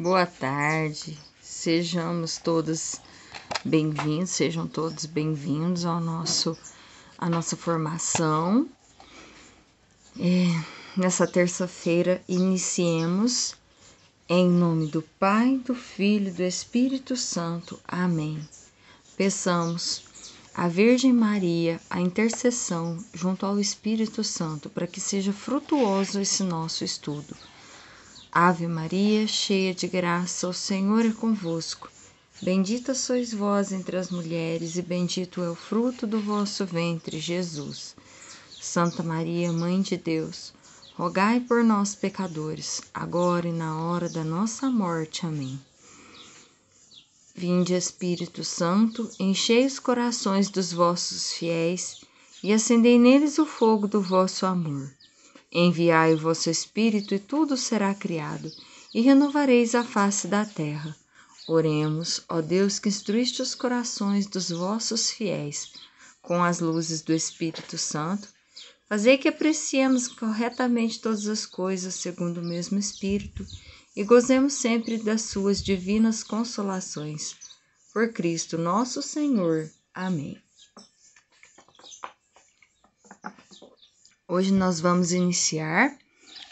Boa tarde, sejam todos bem-vindos à nossa formação. Nessa terça-feira, iniciemos em nome do Pai, do Filho e do Espírito Santo. Amém. Peçamos à Virgem Maria a intercessão junto ao Espírito Santo para que seja frutuoso esse nosso estudo. Ave Maria, cheia de graça, o Senhor é convosco. Bendita sois vós entre as mulheres, e bendito é o fruto do vosso ventre, Jesus. Santa Maria, Mãe de Deus, rogai por nós, pecadores, agora e na hora da nossa morte. Amém. Vinde, Espírito Santo, enchei os corações dos vossos fiéis e acendei neles o fogo do vosso amor. Enviai o vosso Espírito e tudo será criado, e renovareis a face da terra. Oremos, ó Deus, que instruíste os corações dos vossos fiéis com as luzes do Espírito Santo. Fazei que apreciemos corretamente todas as coisas segundo o mesmo Espírito e gozemos sempre das suas divinas consolações. Por Cristo nosso Senhor. Amém. Hoje nós vamos iniciar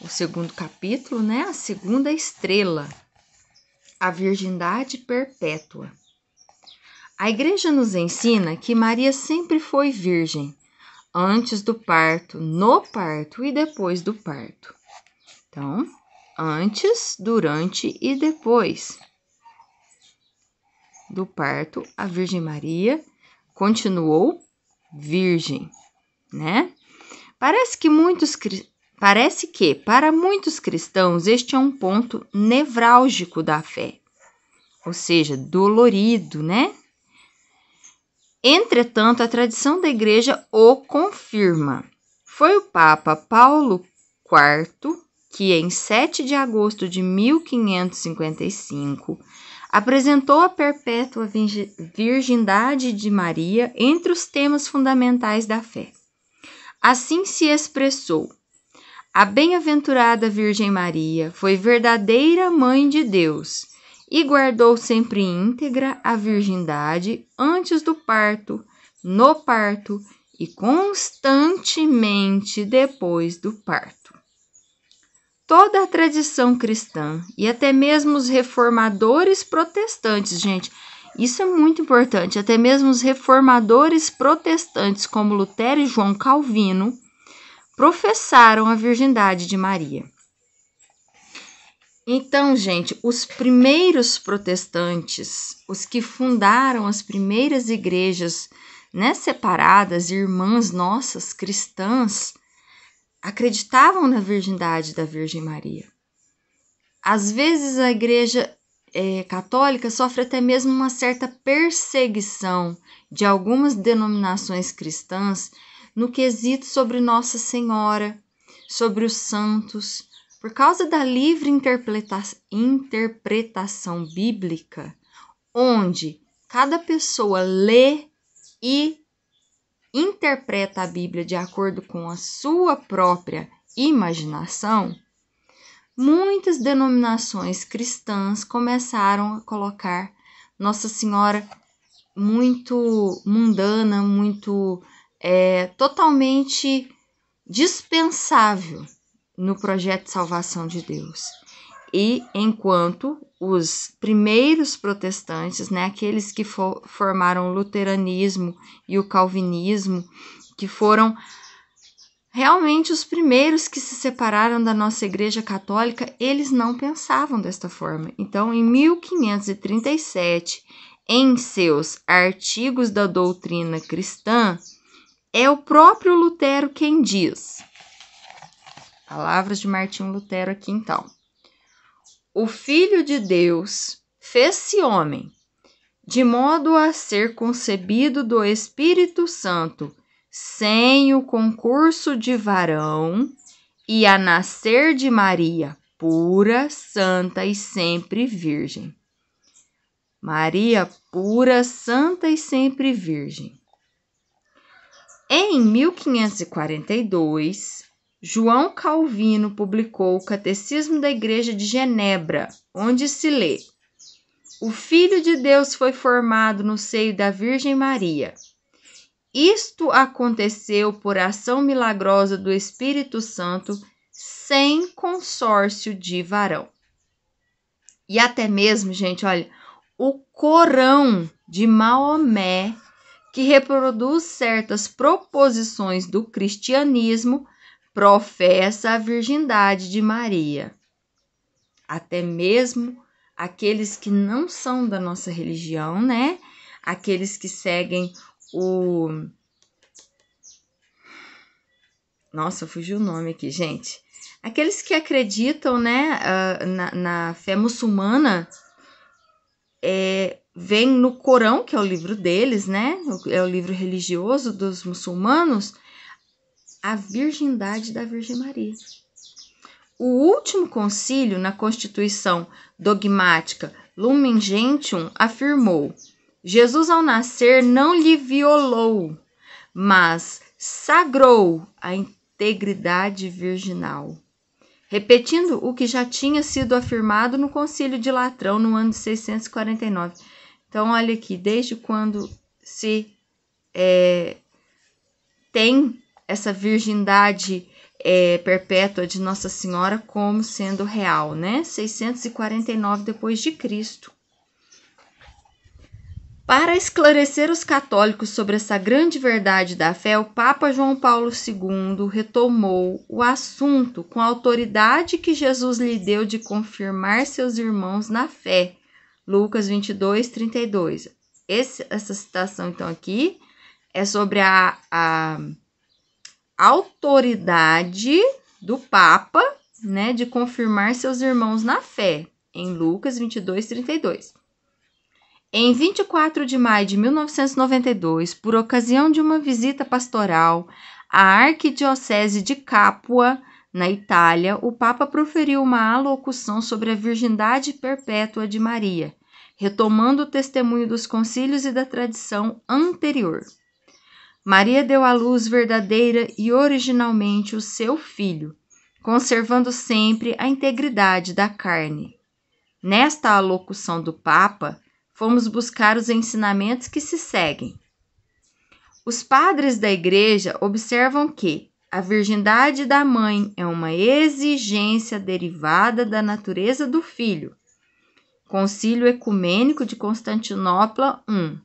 o segundo capítulo, a segunda estrela, a virgindade perpétua. A Igreja nos ensina que Maria sempre foi virgem, antes do parto, no parto e depois do parto. Então, antes, durante e depois do parto, a Virgem Maria continuou virgem, Parece que para muitos cristãos este é um ponto nevrálgico da fé, ou seja, dolorido, Entretanto, a tradição da Igreja o confirma. Foi o Papa Paulo IV que, em 7 de agosto de 1555, apresentou a perpétua virgindade de Maria entre os temas fundamentais da fé. Assim se expressou: a bem-aventurada Virgem Maria foi verdadeira Mãe de Deus e guardou sempre íntegra a virgindade antes do parto, no parto e constantemente depois do parto. Toda a tradição cristã e até mesmo os reformadores protestantes, isso é muito importante, até mesmo os reformadores protestantes como Lutero e João Calvino professaram a virgindade de Maria. Então, os primeiros protestantes, os que fundaram as primeiras igrejas, separadas, irmãs nossas, cristãs, acreditavam na virgindade da Virgem Maria. Às vezes a igreja católica sofre até mesmo uma certa perseguição de algumas denominações cristãs no quesito sobre Nossa Senhora, sobre os santos, por causa da livre interpretação bíblica, onde cada pessoa lê e interpreta a Bíblia de acordo com a sua própria imaginação. Muitas denominações cristãs começaram a colocar Nossa Senhora muito mundana, muito totalmente dispensável no projeto de salvação de Deus. E enquanto os primeiros protestantes, aqueles que formaram o luteranismo e o calvinismo, que foram realmente os primeiros que se separaram da nossa Igreja Católica, eles não pensavam desta forma. Então, em 1537, em seus Artigos da Doutrina Cristã, é o próprio Lutero quem diz. Palavras de Martinho Lutero aqui, então. O Filho de Deus fez-se homem, de modo a ser concebido do Espírito Santo, sem o concurso de varão, e a nascer de Maria, pura, santa e sempre virgem. Maria, pura, santa e sempre virgem. Em 1542, João Calvino publicou o Catecismo da Igreja de Genebra, onde se lê: o Filho de Deus foi formado no seio da Virgem Maria. Isto aconteceu por ação milagrosa do Espírito Santo, sem consórcio de varão. E até mesmo, gente, olha, o Corão de Maomé, que reproduz certas proposições do cristianismo, professa a virgindade de Maria. Até mesmo aqueles que não são da nossa religião, né? Aqueles que seguem o... Nossa, fugiu o nome aqui, gente. Aqueles que acreditam, né, na fé muçulmana, vem no Corão, que é o livro deles, né? É o livro religioso dos muçulmanos, a virgindade da Virgem Maria. O último concílio, na Constituição Dogmática Lumen Gentium, afirmou: Jesus, ao nascer, não lhe violou, mas sagrou a integridade virginal, repetindo o que já tinha sido afirmado no Concílio de Latrão, no ano de 649. Então, olha aqui, desde quando se tem essa virgindade perpétua de Nossa Senhora como sendo real, né? 649 depois de Cristo. Para esclarecer os católicos sobre essa grande verdade da fé, o Papa João Paulo II retomou o assunto com a autoridade que Jesus lhe deu de confirmar seus irmãos na fé. Lucas 22, 32. Essa citação, então, aqui é sobre a autoridade do Papa, né, de confirmar seus irmãos na fé, em Lucas 22, 32. Em 24 de maio de 1992, por ocasião de uma visita pastoral à Arquidiocese de Capua, na Itália, o Papa proferiu uma alocução sobre a virgindade perpétua de Maria, retomando o testemunho dos concílios e da tradição anterior. Maria deu à luz verdadeira e originalmente o seu filho, conservando sempre a integridade da carne. Nesta alocução do Papa, fomos buscar os ensinamentos que se seguem. Os padres da Igreja observam que a virgindade da mãe é uma exigência derivada da natureza do filho. Concílio Ecumênico de Constantinopla I.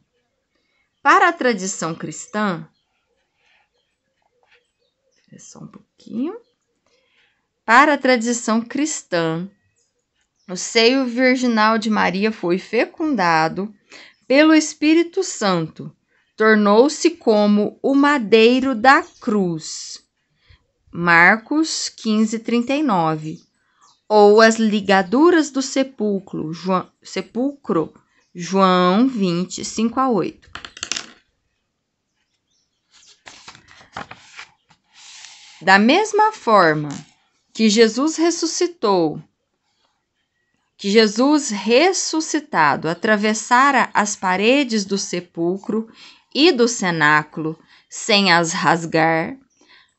Para a tradição cristã, Para a tradição cristã, o seio virginal de Maria foi fecundado pelo Espírito Santo, tornou-se como o madeiro da cruz. Marcos 15, 39. Ou as ligaduras do sepulcro, João 20, 5 a 8. Da mesma forma que Jesus ressuscitado atravessara as paredes do sepulcro e do cenáculo sem as rasgar,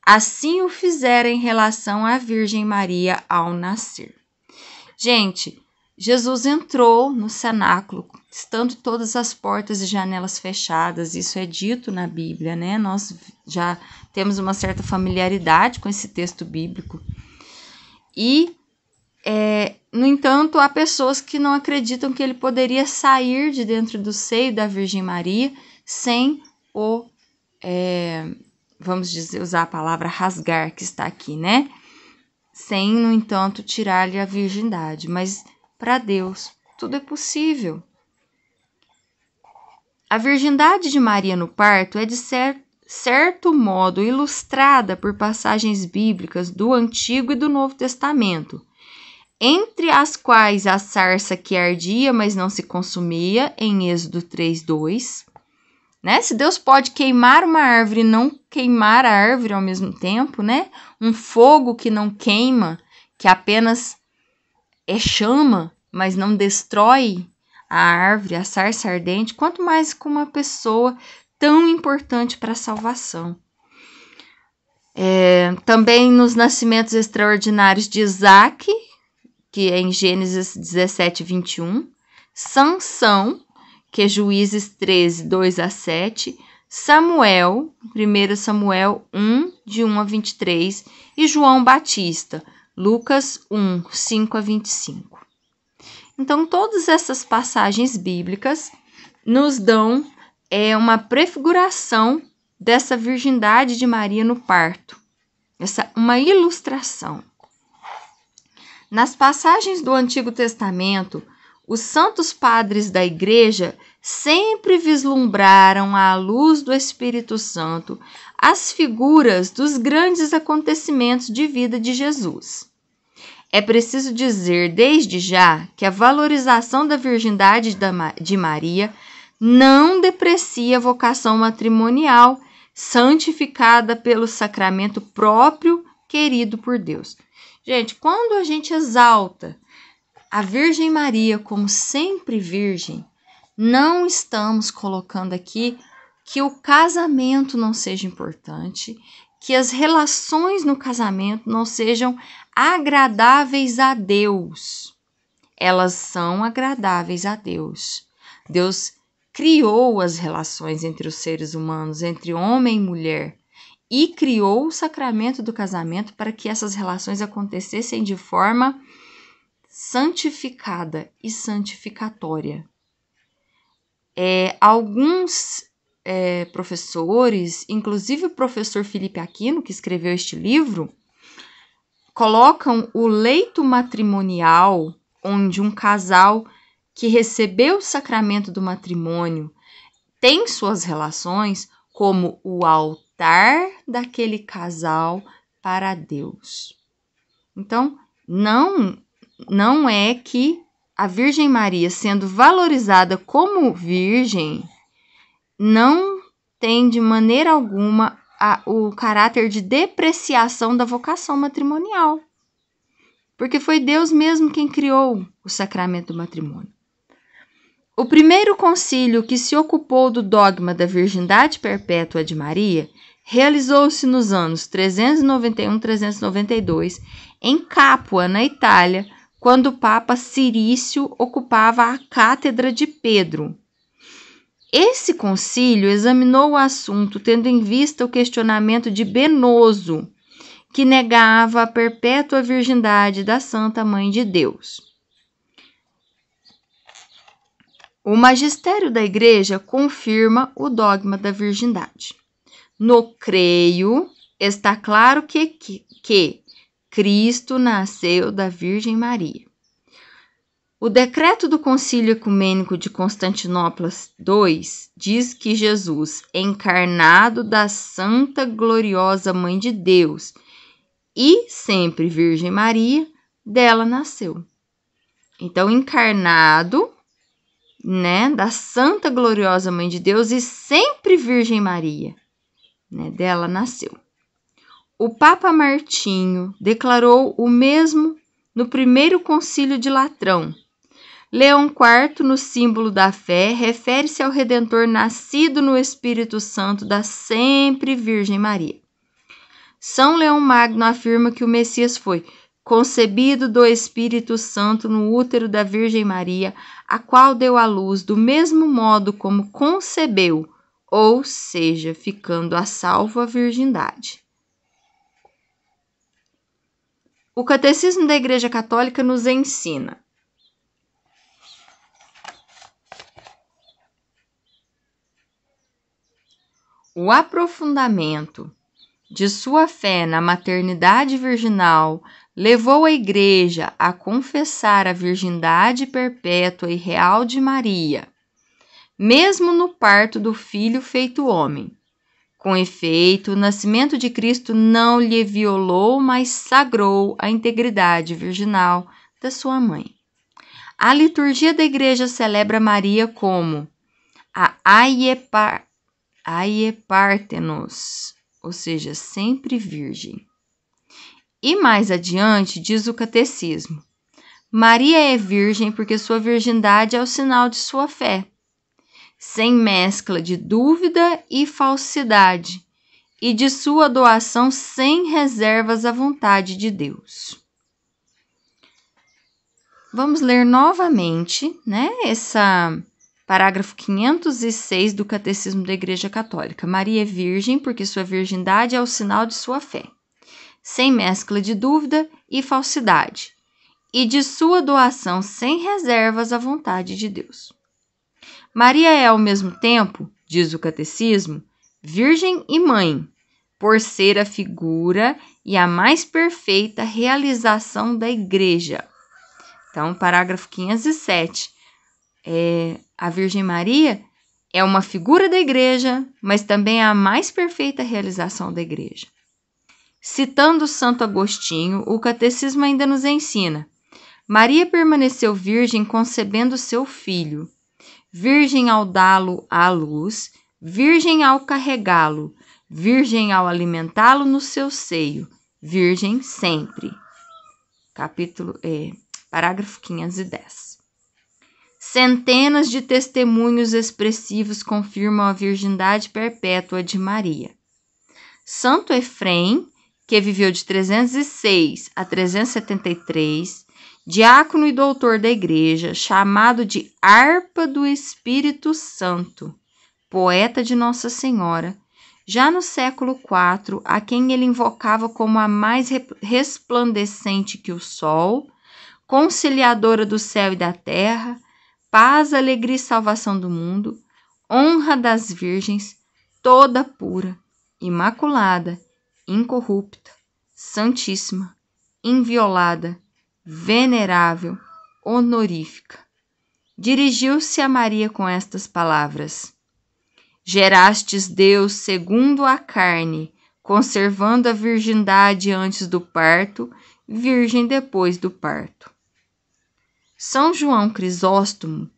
assim o fizera em relação à Virgem Maria ao nascer. Gente, Jesus entrou no cenáculo, estando todas as portas e janelas fechadas. Isso é dito na Bíblia, né? Nós já temos uma certa familiaridade com esse texto bíblico. E, no entanto, há pessoas que não acreditam que ele poderia sair de dentro do seio da Virgem Maria sem vamos dizer, usar a palavra rasgar, que está aqui, né? Sem, no entanto, tirar-lhe a virgindade. Mas, para Deus, tudo é possível. A virgindade de Maria no parto é, de certo modo, ilustrada por passagens bíblicas do Antigo e do Novo Testamento, entre as quais a sarça que ardia, mas não se consumia, em Êxodo 3:2. Né? Se Deus pode queimar uma árvore e não queimar a árvore ao mesmo tempo, né? Um fogo que não queima, que apenas chama, mas não destrói a árvore, a sarça ardente, quanto mais com uma pessoa tão importante para a salvação. Também nos nascimentos extraordinários de Isaac, que é em Gênesis 17, 21. Sansão, que é Juízes 13, 2-7. Samuel, 1 Samuel 1, de 1-23. E João Batista, Lucas 1, 5-25. Então, todas essas passagens bíblicas nos dão uma prefiguração dessa virgindade de Maria no parto. Uma ilustração. Nas passagens do Antigo Testamento, os santos padres da Igreja sempre vislumbraram à luz do Espírito Santo as figuras dos grandes acontecimentos de vida de Jesus. É preciso dizer desde já que a valorização da virgindade de Maria não deprecia a vocação matrimonial santificada pelo sacramento próprio querido por Deus. Gente, quando a gente exalta a Virgem Maria como sempre virgem, não estamos colocando aqui que o casamento não seja importante, que as relações no casamento não sejam agradáveis a Deus. Elas são agradáveis a Deus. Deus criou as relações entre os seres humanos, entre homem e mulher, e criou o sacramento do casamento para que essas relações acontecessem de forma santificada e santificatória. Alguns professores, inclusive o professor Felipe Aquino, que escreveu este livro, colocam o leito matrimonial, onde um casal que recebeu o sacramento do matrimônio tem suas relações, como o altar daquele casal para Deus. Então, não é que a Virgem Maria, sendo valorizada como virgem, não tem de maneira alguma o caráter de depreciação da vocação matrimonial. Porque foi Deus mesmo quem criou o sacramento do matrimônio. O primeiro concílio que se ocupou do dogma da virgindade perpétua de Maria realizou-se nos anos 391-392 em Capua, na Itália, quando o Papa Cirício ocupava a cátedra de Pedro. Esse concílio examinou o assunto tendo em vista o questionamento de Benoso, que negava a perpétua virgindade da Santa Mãe de Deus. O magistério da Igreja confirma o dogma da virgindade. No creio, está claro que Cristo nasceu da Virgem Maria. O decreto do Concílio Ecumênico de Constantinopla II diz que Jesus, encarnado da Santa Gloriosa Mãe de Deus e sempre Virgem Maria, dela nasceu. Então, encarnado, da Santa Gloriosa Mãe de Deus e sempre Virgem Maria, dela nasceu. O Papa Martinho declarou o mesmo no primeiro concílio de Latrão. Leão IV, no símbolo da fé, refere-se ao Redentor nascido no Espírito Santo da sempre Virgem Maria. São Leão Magno afirma que o Messias foi concebido do Espírito Santo no útero da Virgem Maria, a qual deu à luz do mesmo modo como concebeu, ou seja, ficando a salvo a virgindade. O Catecismo da Igreja Católica nos ensina: o aprofundamento de sua fé na maternidade virginal levou a Igreja a confessar a virgindade perpétua e real de Maria, mesmo no parto do Filho feito homem. Com efeito, o nascimento de Cristo não lhe violou, mas sagrou a integridade virginal da sua mãe. A liturgia da Igreja celebra Maria como a Aiepartenos, ou seja, sempre virgem. E mais adiante diz o Catecismo: Maria é virgem porque sua virgindade é o sinal de sua fé, sem mescla de dúvida e falsidade, e de sua doação sem reservas à vontade de Deus. Vamos ler novamente, essa parágrafo 506 do Catecismo da Igreja Católica. Maria é virgem porque sua virgindade é o sinal de sua fé, sem mescla de dúvida e falsidade, e de sua doação sem reservas à vontade de Deus. Maria é, ao mesmo tempo, diz o Catecismo, virgem e mãe, por ser a figura e a mais perfeita realização da Igreja. Então, parágrafo 507. A Virgem Maria é uma figura da Igreja, mas também é a mais perfeita realização da Igreja. Citando Santo Agostinho, o Catecismo ainda nos ensina: Maria permaneceu virgem concebendo seu filho, virgem ao dá-lo à luz, virgem ao carregá-lo, virgem ao alimentá-lo no seu seio, virgem sempre. Parágrafo 510. Centenas de testemunhos expressivos confirmam a virgindade perpétua de Maria. Santo Efrem, que viveu de 306 a 373, diácono e doutor da Igreja, chamado de harpa do Espírito Santo, poeta de Nossa Senhora, já no século IV, a quem ele invocava como a mais resplandecente que o sol, conciliadora do céu e da terra, paz, alegria e salvação do mundo, honra das virgens, toda pura, imaculada, incorrupta, santíssima, inviolada, venerável, honorífica. Dirigiu-se a Maria com estas palavras: Gerastes Deus segundo a carne, conservando a virgindade antes do parto, virgem depois do parto. São João Crisóstomo,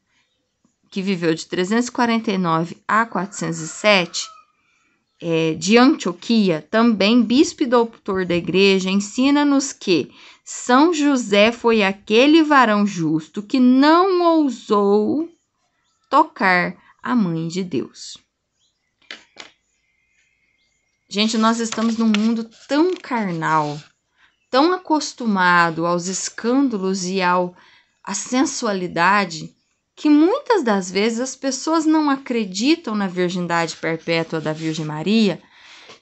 que viveu de 349 a 407, de Antioquia, também bispo e doutor da Igreja, ensina-nos que São José foi aquele varão justo que não ousou tocar a Mãe de Deus. Gente, nós estamos num mundo tão carnal, tão acostumado aos escândalos e à sensualidade, que muitas das vezes as pessoas não acreditam na virgindade perpétua da Virgem Maria,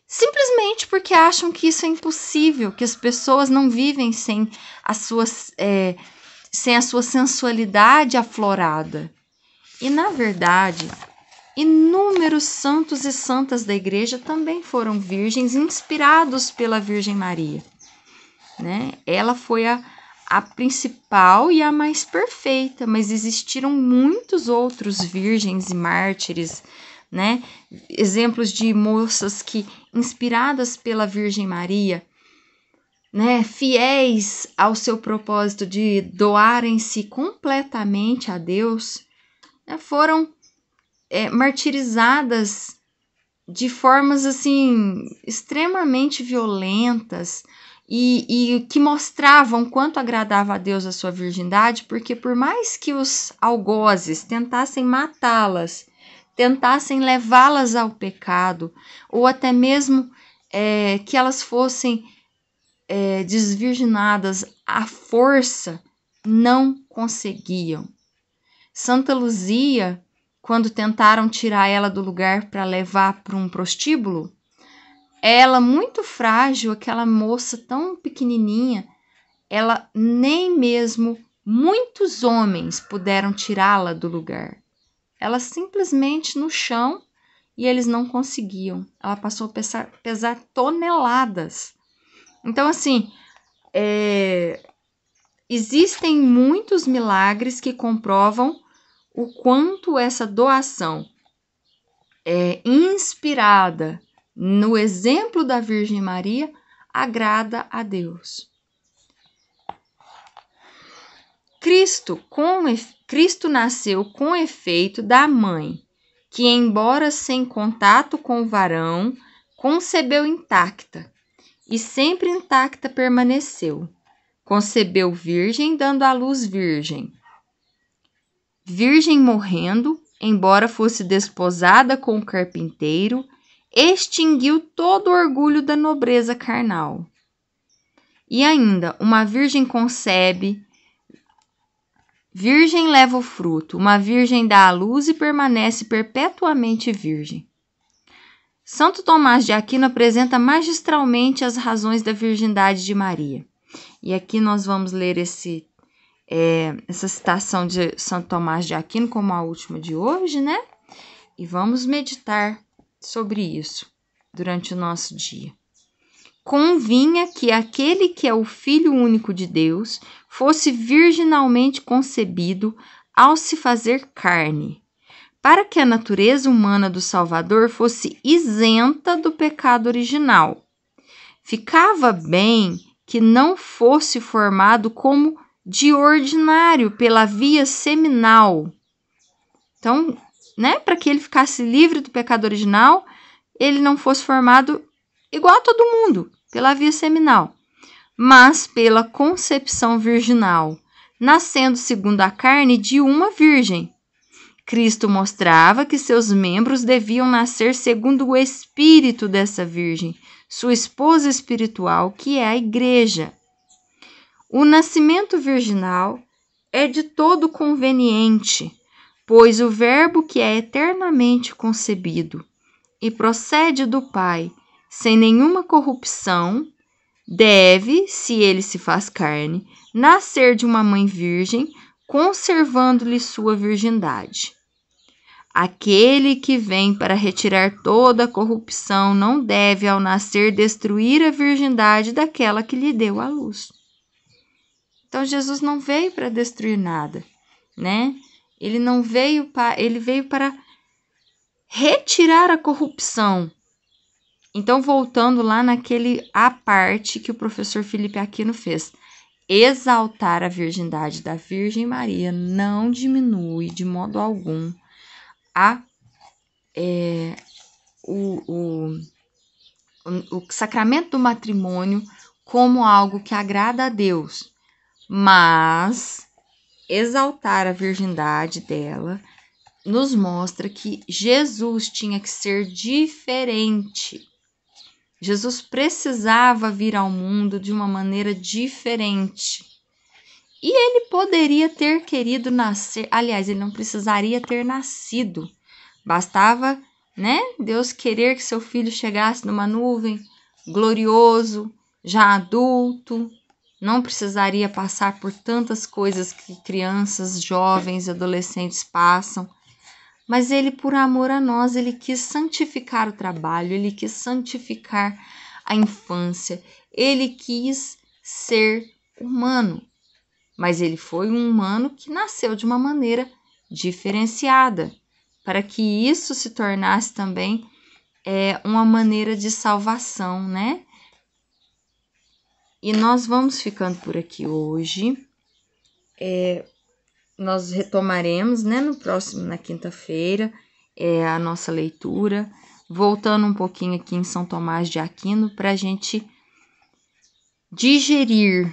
simplesmente porque acham que isso é impossível, que as pessoas não vivem sem a sua sensualidade aflorada. E, na verdade, inúmeros santos e santas da Igreja também foram virgens inspirados pela Virgem Maria. Ela foi a principal e a mais perfeita, mas existiram muitos outros virgens e mártires, exemplos de moças que, inspiradas pela Virgem Maria, fiéis ao seu propósito de doarem-se completamente a Deus, foram martirizadas de formas assim extremamente violentas e que mostravam quanto agradava a Deus a sua virgindade, porque por mais que os algozes tentassem matá-las, tentassem levá-las ao pecado, ou até mesmo que elas fossem desvirginadas à força, não conseguiam. Santa Luzia, quando tentaram tirar ela do lugar para levar para um prostíbulo, ela, muito frágil, aquela moça tão pequenininha, ela nem mesmo muitos homens puderam tirá-la do lugar. Ela simplesmente no chão e eles não conseguiam. Ela passou a pesar toneladas. Então, assim, existem muitos milagres que comprovam o quanto essa doação inspirada no exemplo da Virgem Maria agrada a Deus. Cristo nasceu com efeito da mãe, que, embora sem contato com o varão, concebeu intacta, e sempre intacta permaneceu. Concebeu virgem, dando à luz virgem. Virgem morrendo, embora fosse desposada com o carpinteiro, extinguiu todo o orgulho da nobreza carnal. E ainda, uma virgem concebe, virgem leva o fruto, uma virgem dá à luz e permanece perpetuamente virgem. Santo Tomás de Aquino apresenta magistralmente as razões da virgindade de Maria. E aqui nós vamos ler essa citação de Santo Tomás de Aquino como a última de hoje, né? E vamos meditar sobre isso durante o nosso dia. Convinha que aquele que é o Filho único de Deus fosse virginalmente concebido ao se fazer carne, para que a natureza humana do Salvador fosse isenta do pecado original. Ficava bem que não fosse formado como de ordinário pela via seminal. Então, né, para que ele ficasse livre do pecado original, ele não fosse formado igual a todo mundo, pela via seminal, mas pela concepção virginal, nascendo segundo a carne de uma virgem. Cristo mostrava que seus membros deviam nascer segundo o espírito dessa virgem, sua esposa espiritual, que é a igreja. O nascimento virginal é de todo conveniente, pois o Verbo que é eternamente concebido e procede do Pai, sem nenhuma corrupção, deve, se ele se faz carne, nascer de uma mãe virgem, conservando-lhe sua virgindade. Aquele que vem para retirar toda a corrupção não deve, ao nascer, destruir a virgindade daquela que lhe deu a luz. Então, Jesus não veio para destruir nada, né? Ele veio para retirar a corrupção. Então, voltando lá a parte que o professor Felipe Aquino fez, exaltar a virgindade da Virgem Maria não diminui de modo algum o sacramento do matrimônio como algo que agrada a Deus, mas exaltar a virgindade dela nos mostra que Jesus tinha que ser diferente. Jesus precisava vir ao mundo de uma maneira diferente. E ele poderia ter querido nascer, aliás, ele não precisaria ter nascido. Bastava, né, Deus querer que seu filho chegasse numa nuvem, glorioso, já adulto, não precisaria passar por tantas coisas que crianças, jovens, adolescentes passam. Mas ele, por amor a nós, ele quis santificar o trabalho, ele quis santificar a infância, ele quis ser humano. Mas ele foi um humano que nasceu de uma maneira diferenciada, para que isso se tornasse também uma maneira de salvação, né? E nós vamos ficando por aqui hoje. Nós retomaremos, né, na quinta-feira, a nossa leitura, voltando um pouquinho aqui em São Tomás de Aquino, para a gente digerir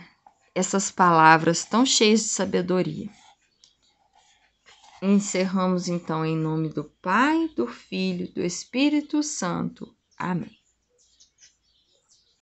essas palavras tão cheias de sabedoria. Encerramos então em nome do Pai, do Filho e do Espírito Santo. Amém.